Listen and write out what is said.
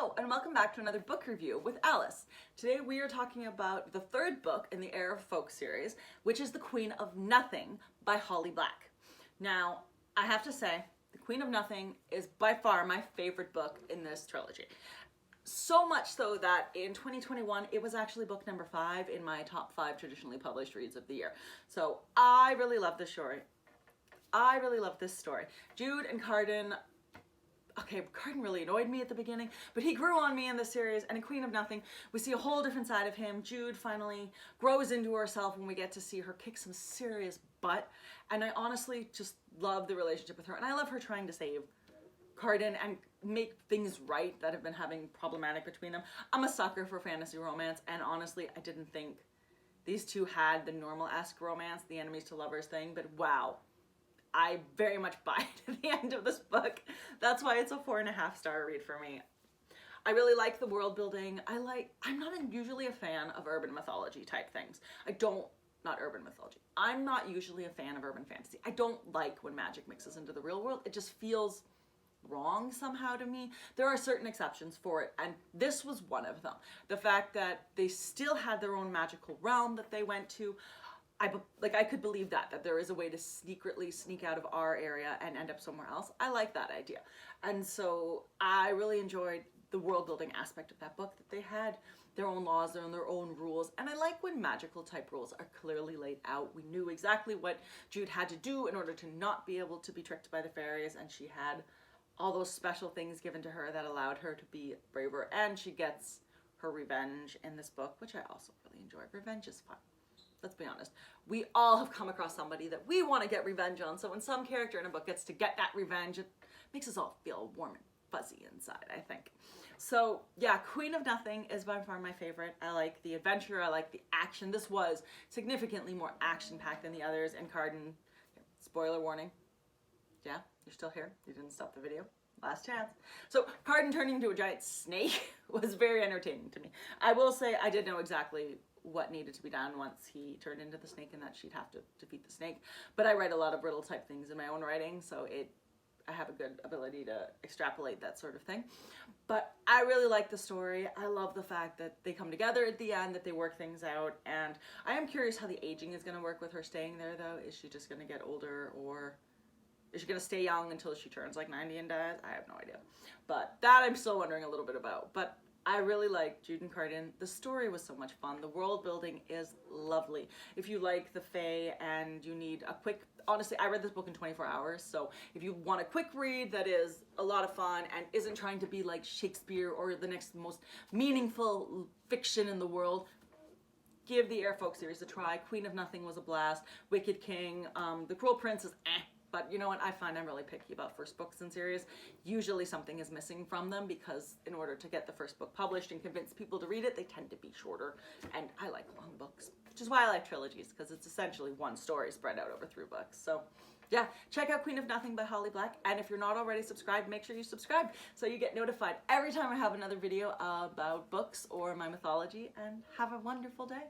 Hello, and welcome back to another book review with Alice. Today we are talking about the third book in the Heir of Folk series, which is The Queen of Nothing by Holly Black. Now, I have to say, The Queen of Nothing is by far my favorite book in this trilogy. So much so that in 2021, it was actually book number 5 in my top 5 traditionally published reads of the year. So I really love this story. Jude and Cardan, Cardan really annoyed me at the beginning, but he grew on me in the series, and in Queen of Nothing, we see a whole different side of him. Jude finally grows into herself when we get to see her kick some serious butt, and I honestly just love the relationship with her, and I love her trying to save Cardan and make things right that have been having problematic between them. I'm a sucker for fantasy romance, and honestly, I didn't think these two had the normal-esque romance, the enemies to lovers thing, but wow. I very much buy it at the end of this book. That's why it's a 4.5-star read for me. I really like the world building. I'm not usually a fan of urban mythology type things. Not urban mythology. I'm not usually a fan of urban fantasy. I don't like when magic mixes into the real world. It just feels wrong somehow to me. There are certain exceptions for it, and this was one of them. The fact that they still had their own magical realm that they went to, I could believe that there is a way to secretly sneak out of our area and end up somewhere else. I like that idea. And so I really enjoyed the world building aspect of that book, that they had their own laws and their own rules. And I like when magical type rules are clearly laid out. We knew exactly what Jude had to do in order to not be able to be tricked by the fairies, and she had all those special things given to her that allowed her to be braver, and she gets her revenge in this book, which I also really enjoy. Revenge is fun. Let's be honest. We all have come across somebody that we want to get revenge on, so when some character in a book gets to get that revenge, it makes us all feel warm and fuzzy inside, I think. So yeah, Queen of Nothing is by far my favorite. I like the adventure, I like the action. This was significantly more action-packed than the others, and Cardan, spoiler warning, yeah, you're still here, you didn't stop the video. Last chance. So Cardan turning into a giant snake was very entertaining to me. I will say I did know exactly what needed to be done once he turned into the snake, and that she'd have to defeat the snake. But I write a lot of riddle type things in my own writing, so I have a good ability to extrapolate that sort of thing. But I really like the story. I love the fact that they come together at the end, that they work things out, and I am curious how the aging is going to work with her staying there, though. Is she just going to get older, or is she going to stay young until she turns like 90 and dies? I have no idea. But that I'm still wondering a little bit about. But I really like Jude and Cardan. The story was so much fun. The world building is lovely. If you like the Fae and you need a quick, honestly, I read this book in 24 hours, so if you want a quick read that is a lot of fun and isn't trying to be like Shakespeare or the next most meaningful fiction in the world, give the Heir of Folk series a try. Queen of Nothing was a blast. Wicked King, The Cruel Prince is but you know what, I find I'm really picky about first books in series. Usually something is missing from them, because in order to get the first book published and convince people to read it, they tend to be shorter, and I like long books, which is why I like trilogies, because it's essentially one story spread out over 3 books. So yeah, check out Queen of Nothing by Holly Black, and if you're not already subscribed, make sure you subscribe so you get notified every time I have another video about books or my mythology, and have a wonderful day.